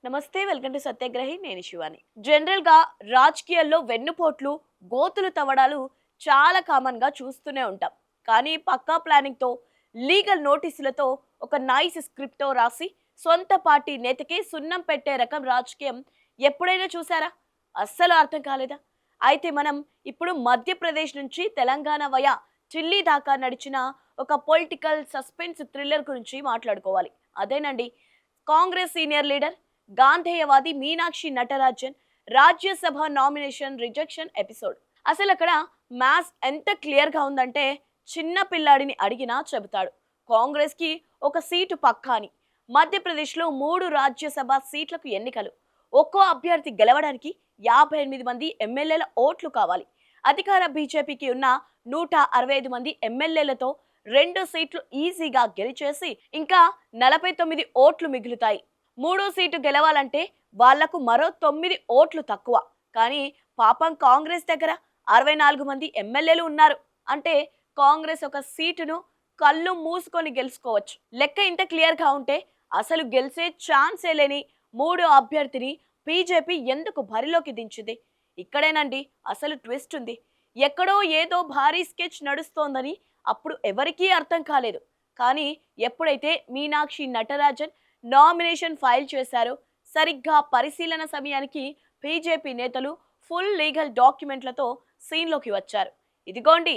నమస్తే, welcome to సత్యాగ్రహి. నేను Shivani. General గా రాజకీయాల్లో వెన్నుపోట్లు, గోతులు తవ్వడాలు చాలా కామన్ గా చూస్తూనే ఉంటాం. కానీ పక్కా ప్లానింగ్ తో, లీగల్ నోటీసులతో, ఒక నైస్ స్క్రిప్ట్ తో రాసి సొంత పార్టీ నేతకి సున్నం పెట్టే రకం రాజకీయం ఎప్పుడైనా చూసారా? అస్సలు అర్థం కాలేదా? అయితే మనం ఇప్పుడు మధ్యప్రదేశ్ నుంచి తెలంగాణ వయా ఢిల్లీ దాకా నడిచిన ఒక పొలిటికల్ సస్పెన్స్ థ్రిల్లర్ గురించి మాట్లాడుకోవాలి. అదేనండి, కాంగ్రెస్ సీనియర్ లీడర్, గాంధేయవాది Meenakshi Natarajan Rajya Sabha nomination rejection episode. అసలు అక్కడ మ్యాథ్స్ ఎంత క్లియర్ గా ఉందంటే, చిన్న పిల్లాడిని అడిగినా చెబుతాడు కాంగ్రెస్ కి ఒక సీటు పక్కా అని. మధ్యప్రదేశ్లో 3 రాజ్యసభ సీట్లకు ఎన్నికలు. ఒక్కో అభ్యర్థి గెలవడానికి 58 మంది ఎమ్మెల్యేల ఓట్లు కావాలి. అధికార బీజేపీకి ఉన్న 165 మంది ఎమ్మెల్యేలతో 2 సీట్లు ఈజీగా గెలిచేసి ఇంకా 49 ఓట్లు మిగులుతాయి. 3వ సీటు గెలవాలంటే వాళ్లకు మరో 9 ఓట్లు తక్కువ. కానీ పాపం కాంగ్రెస్ దగ్గర 64 మంది ఎమ్మెల్యేలు ఉన్నారు. అంటే కాంగ్రెస్ ఒక సీటును కళ్ళు మూసుకొని గెలుచుకోవచ్చు. లెక్క ఇంత క్లియర్ గా ఉంటే అసలు గెలిచే ఛాన్సే లేని 3వ అభ్యర్థిని బీజేపీ ఎందుకు బరిలోకి దించింది? ఇక్కడేనండి అసలు ట్విస్ట్ ఉంది. ఎక్కడో ఏదో భారీ స్కెచ్ నడుస్తోందని అప్పుడు ఎవరికీ అర్థం కాలేదు. కానీ ఎప్పుడైతే మీనాక్షి నటరాజన్ నామినేషన్ ఫైల్ చేశారో, సరిగ్గా పరిశీలన సమయానికి బీజేపీ నేతలు ఫుల్ లీగల్ డాక్యుమెంట్లతో సీన్లోకి వచ్చారు. ఇదిగోండి,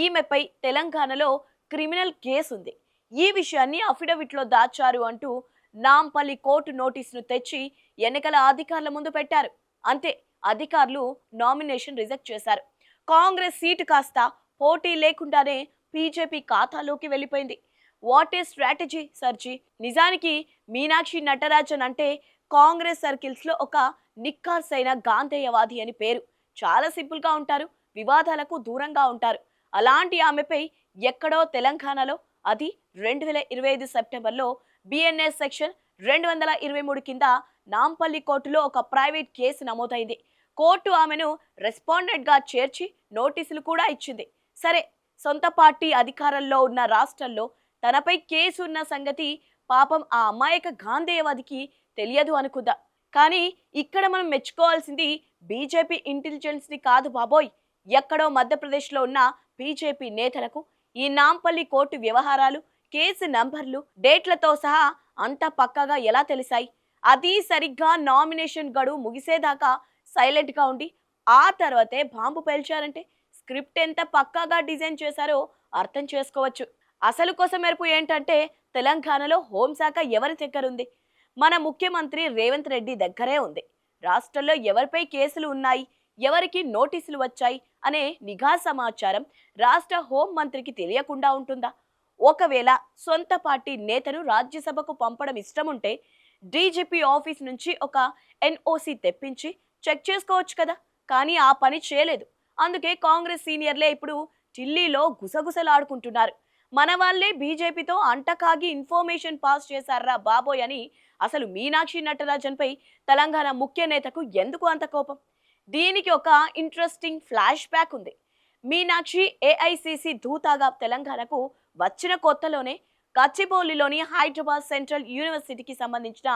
ఈమెపై తెలంగాణలో క్రిమినల్ కేసు ఉంది, ఈ విషయాన్ని అఫిడవిట్లో దాచారు అంటూ నాంపల్లి కోర్టు నోటీసును తెచ్చి ఎన్నికల అధికారుల ముందు పెట్టారు. అంతే, అధికారులు నామినేషన్ రిజెక్ట్ చేశారు. కాంగ్రెస్ సీటు కాస్త పోటీ లేకుండానే బీజేపీ ఖాతాలోకి వెళ్ళిపోయింది. What a strategy సర్జీ! నిజానికి మీనాక్షి నటరాజన్ అంటే కాంగ్రెస్ సర్కిల్స్ లో ఒక నిక్కార్సైన గాంధేయవాది అని పేరు. చాలా సింపుల్ గా ఉంటారు, వివాదాలకు దూరంగా ఉంటారు. అలాంటి ఆమెపై ఎక్కడో తెలంగాణలో, అది 2025 సెప్టెంబర్లో బిఎన్ఎస్ సెక్షన్ 223 కింద నాంపల్లి కోర్టులో ఒక ప్రైవేట్ కేసు నమోదైంది. కోర్టు ఆమెను రెస్పాండెంట్ గా చేర్చి నోటీసులు కూడా ఇచ్చింది. సరే, సొంత పార్టీ అధికారంలో ఉన్న రాష్ట్రంలో తనపై కేసు ఉన్న సంగతి పాపం ఆ అమాయక గాంధేయవాదికి తెలియదు అనుకుందా. కానీ ఇక్కడ మనం మెచ్చుకోవాల్సింది బీజేపీ ఇంటెలిజెన్స్ ని కాదు బాబోయ్. ఎక్కడో మధ్యప్రదేశ్లో ఉన్న బీజేపీ నేతలకు ఈ నాంపల్లి కోర్టు వ్యవహారాలు, కేసు నంబర్లు, డేట్లతో సహా అంతా పక్కాగా ఎలా తెలిసాయి? అది సరిగ్గా నామినేషన్ గడువు ముగిసేదాకా సైలెంట్ గా ఉండి ఆ తర్వాతే బాంబు పేల్చారంటే స్క్రిప్ట్ ఎంత పక్కాగా డిజైన్ చేశారో అర్థం చేసుకోవచ్చు. అసలు కోసం మెరుపు ఏంటంటే, తెలంగాణలో హోంశాఖ ఎవరి దగ్గరుంది? మన ముఖ్యమంత్రి రేవంత్ రెడ్డి దగ్గరే ఉంది. రాష్ట్రంలో ఎవరిపై కేసులు ఉన్నాయి, ఎవరికి నోటీసులు వచ్చాయి అనే నిఘా సమాచారం రాష్ట్ర హోం మంత్రికి తెలియకుండా ఉంటుందా? ఒకవేళ సొంత పార్టీ నేతను రాజ్యసభకు పంపడం ఇష్టముంటే డీజీపీ ఆఫీస్ నుంచి ఒక ఎన్ఓసి తెప్పించి చెక్ చేసుకోవచ్చు కదా. కానీ ఆ పని చేయలేదు. అందుకే కాంగ్రెస్ సీనియర్లే ఇప్పుడు ఢిల్లీలో గుసగుసలాడుకుంటున్నారు. మన వాళ్ళే బీజేపీతో అంటకాగి ఇన్ఫర్మేషన్ పాస్ చేశారా బాబోయ్ అని. అసలు మీనాక్షి నటరాజన్ పై తెలంగాణ ముఖ్య నేతకు ఎందుకు అంత కోపం? దీనికి ఒక ఇంట్రెస్టింగ్ ఫ్లాష్ బ్యాక్ ఉంది. మీనాక్షి ఏఐసిసి దూతాగా తెలంగాణకు వచ్చిన కొత్తలోనే గచ్చిబౌలిలోని హైదరాబాద్ సెంట్రల్ యూనివర్సిటీకి సంబంధించిన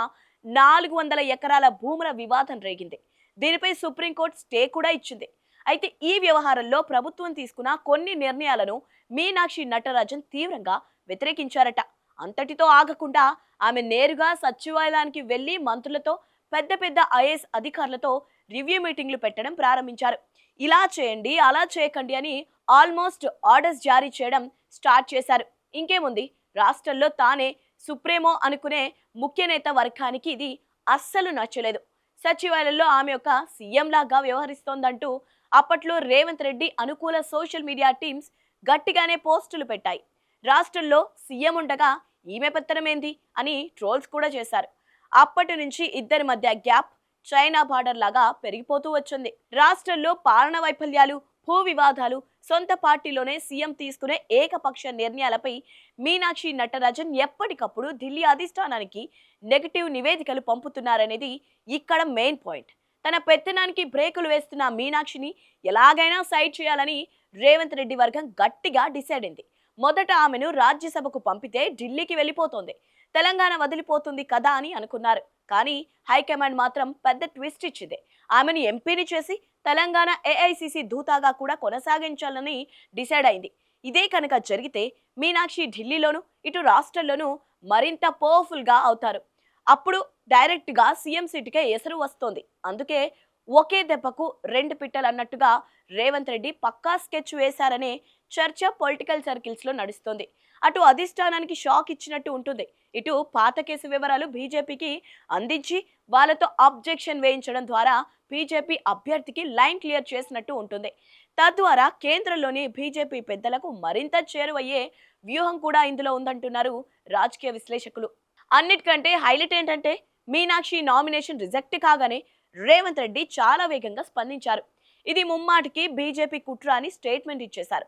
400 ఎకరాల భూముల వివాదం రేగింది. దీనిపై సుప్రీంకోర్టు స్టే కూడా ఇచ్చింది. అయితే ఈ వ్యవహారంలో ప్రభుత్వం తీసుకున్న కొన్ని నిర్ణయాలను మీనాక్షి నటరాజన్ తీవ్రంగా వ్యతిరేకించారట. అంతటితో ఆగకుండా ఆమె నేరుగా సచివాలయానికి వెళ్లి మంత్రులతో, పెద్ద పెద్ద ఐఏఎస్ అధికారులతో రివ్యూ మీటింగ్లు పెట్టడం ప్రారంభించారు. ఇలా చేయండి, అలా చేయకండి అని ఆల్మోస్ట్ ఆర్డర్స్ జారీ చేయడం స్టార్ట్ చేశారు. ఇంకేముంది, రాష్ట్రంలో తానే సుప్రీమో అనుకునే ముఖ్య నేత వర్గానికి ఇది అస్సలు నచ్చలేదు. సచివాలయంలో ఆమె ఒక సీఎం లాగా వ్యవహరిస్తోందంటూ అప్పట్లో రేవంత్ రెడ్డి అనుకూల సోషల్ మీడియా టీమ్స్ గట్టిగానే పోస్టులు పెట్టాయి. రాష్ట్రంలో సీఎం ఉండగా ఈమె పెత్తనమేంది అని ట్రోల్స్ కూడా చేశారు. అప్పటి నుంచి ఇద్దరి మధ్య గ్యాప్ చైనా బార్డర్ లాగా పెరిగిపోతూ వచ్చింది. రాష్ట్రంలో పాలన వైఫల్యాలు, భూ వివాదాలు, సొంత పార్టీలోనే సీఎం తీసుకునే ఏకపక్ష నిర్ణయాలపై మీనాక్షి నటరాజన్ ఎప్పటికప్పుడు ఢిల్లీ అధిష్టానానికి నెగటివ్ నివేదికలు పంపుతున్నారనేది ఇక్కడ మెయిన్ పాయింట్. తన పెత్తనానికి బ్రేకులు వేస్తున్న మీనాక్షిని ఎలాగైనా సైడ్ చేయాలని రేవంత్ రెడ్డి వర్గం గట్టిగా డిసైడ్ అయింది. మొదట ఆమెను రాజ్యసభకు పంపితే ఢిల్లీకి వెళ్ళిపోతోంది. తెలంగాణ వదిలిపోతుంది కదా అని అనుకున్నారు. కానీ హైకమాండ్ మాత్రం పెద్ద ట్విస్ట్ ఇచ్చింది. ఆమెను ఎంపీని చేసి తెలంగాణ ఏఐసిసి దూతాగా కూడా కొనసాగించాలని డిసైడ్ అయింది. ఇదే కనుక జరిగితే మీనాక్షి ఢిల్లీలోను ఇటు రాష్ట్రంలోనూ మరింత పవర్ఫుల్ గా అవుతారు. అప్పుడు డైరెక్ట్ గా సీఎం సీటుకే ఎసరు వస్తోంది. అందుకే ఒకే దెబ్బకు రెండు పిట్టలు అన్నట్టుగా రేవంత్ రెడ్డి పక్కా స్కెచ్ వేశారనే చర్చ పొలిటికల్ సర్కిల్స్ లో నడుస్తోంది. అటు అధిష్టానానికి షాక్ ఇచ్చినట్టు ఉంటుంది, ఇటు పాత కేసు వివరాలు బీజేపీకి అందించి వాళ్ళతో అబ్జెక్షన్ వేయించడం ద్వారా బీజేపీ అభ్యర్థికి లైన్ క్లియర్ చేసినట్టు ఉంటుంది. తద్వారా కేంద్రంలోని బీజేపీ పెద్దలకు మరింత చేరువయ్యే వ్యూహం కూడా ఇందులో ఉందంటున్నారు రాజకీయ విశ్లేషకులు. అన్నిటికంటే హైలైట్ ఏంటంటే మీనాక్షి నామినేషన్ రిజెక్ట్ కాగానే రేవంత్ రెడ్డి చాలా వేగంగా స్పందించారు. ఇది ముమ్మాటికి బీజేపీ కుట్ర అని స్టేట్మెంట్ ఇచ్చేశారు.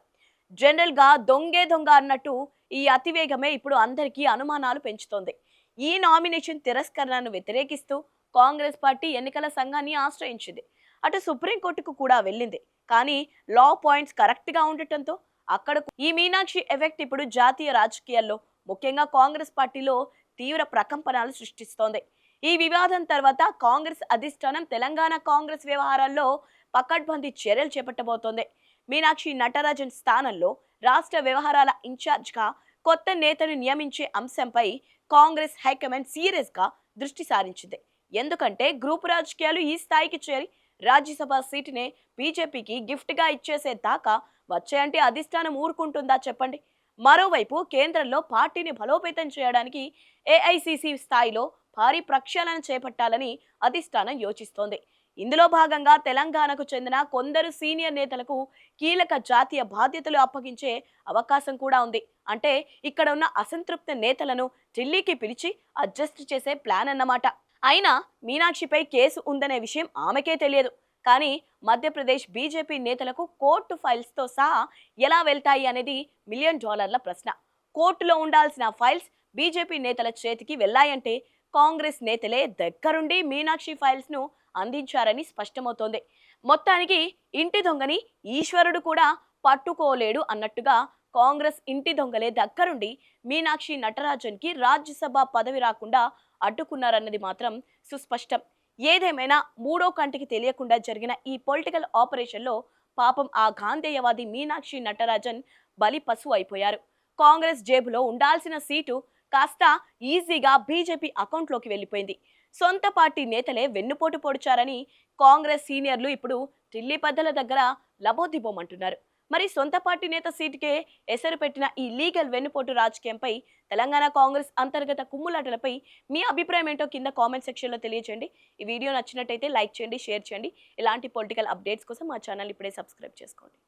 జనరల్ గా దొంగే దొంగ అన్నట్టు ఈ అతివేగమే ఇప్పుడు అందరికీ అనుమానాలు పెంచుతోంది. ఈ నామినేషన్ తిరస్కరణను వ్యతిరేకిస్తూ కాంగ్రెస్ పార్టీ ఎన్నికల సంఘాన్ని ఆశ్రయించింది. అటు సుప్రీంకోర్టుకు కూడా వెళ్ళింది. కానీ లా పాయింట్స్ కరెక్ట్ గా ఉండటంతో అక్కడ ఈ మీనాక్షి ఎఫెక్ట్ ఇప్పుడు జాతీయ రాజకీయాల్లో ముఖ్యంగా కాంగ్రెస్ పార్టీలో తీవ్ర ప్రకంపనలు సృష్టిస్తోంది. ఈ వివాదం తర్వాత కాంగ్రెస్ అధిష్టానం తెలంగాణ కాంగ్రెస్ వ్యవహారాల్లో పకడ్బందీ చర్యలు చేపట్టబోతోంది. మీనాక్షి నటరాజన్ స్థానంలో రాష్ట్ర వ్యవహారాల ఇన్ఛార్జ్గా కొత్త నేతను నియమించే అంశంపై కాంగ్రెస్ హైకమాండ్ సీరియస్ గా దృష్టి సారించింది. ఎందుకంటే గ్రూపు రాజకీయాలు ఈ స్థాయికి చేరి రాజ్యసభ సీటునే బీజేపీకి గిఫ్ట్ గా ఇచ్చేసే దాకా వచ్చాయంటే అధిష్టానం ఊరుకుంటుందా చెప్పండి. మరోవైపు కేంద్రంలో పార్టీని బలోపేతం చేయడానికి ఏఐసిసి స్థాయిలో భారీ ప్రక్షాళన చేపట్టాలని అధిష్టానం యోచిస్తోంది. ఇందులో భాగంగా తెలంగాణకు చెందిన కొందరు సీనియర్ నేతలకు కీలక జాతీయ బాధ్యతలు అప్పగించే అవకాశం కూడా ఉంది. అంటే ఇక్కడ ఉన్న అసంతృప్త నేతలను ఢిల్లీకి పిలిచి అడ్జస్ట్ చేసే ప్లాన్ అన్నమాట. అయినా మీనాక్షిపై కేసు ఉందనే విషయం ఆమెకే తెలియదు. కానీ మధ్యప్రదేశ్ బీజేపీ నేతలకు కోర్టు ఫైల్స్తో సహా ఎలా వెళ్తాయి అనేది $1,000,000 ప్రశ్న. కోర్టులో ఉండాల్సిన ఫైల్స్ బీజేపీ నేతల చేతికి వెళ్లాయంటే కాంగ్రెస్ నేతలే దగ్గరుండి మీనాక్షి ఫైల్స్ ను అందించారని స్పష్టమవుతోంది. మొత్తానికి ఇంటి దొంగని ఈశ్వరుడు కూడా పట్టుకోలేడు అన్నట్టుగా కాంగ్రెస్ ఇంటి దొంగలే దగ్గరుండి మీనాక్షి నటరాజన్ కి రాజ్యసభ పదవి రాకుండా అడ్డుకున్నారన్నది మాత్రం సుస్పష్టం. ఏదేమైనా మూడో కంటికి తెలియకుండా జరిగిన ఈ పొలిటికల్ ఆపరేషన్లో పాపం ఆ గాంధేయవాది మీనాక్షి నటరాజన్ బలి పశువు అయిపోయారు. కాంగ్రెస్ జేబులో ఉండాల్సిన సీటు కాస్త ఈజీగా బీజేపీ అకౌంట్లోకి వెళ్ళిపోయింది. సొంత పార్టీ నేతలే వెన్నుపోటు పొడిచారని కాంగ్రెస్ సీనియర్లు ఇప్పుడు ఢిల్లీ పెద్దల దగ్గర లబోదిబోమంటున్నారు. మరి సొంత పార్టీ నేత సీటుకే ఎసరు పెట్టిన ఈ లీగల్ వెన్నుపోటు రాజకీయంపై తెలంగాణ కాంగ్రెస్ అంతర్గత కుమ్ములాటలపై మీ అభిప్రాయం ఏంటో కింద కామెంట్ సెక్షన్లో తెలియజేయండి. ఈ వీడియో నచ్చినట్టయితే లైక్ చేయండి, షేర్ చేయండి. ఇలాంటి పొలిటికల్ అప్డేట్స్ కోసం మా ఛానల్ ఇప్పుడే సబ్స్క్రైబ్ చేసుకోండి.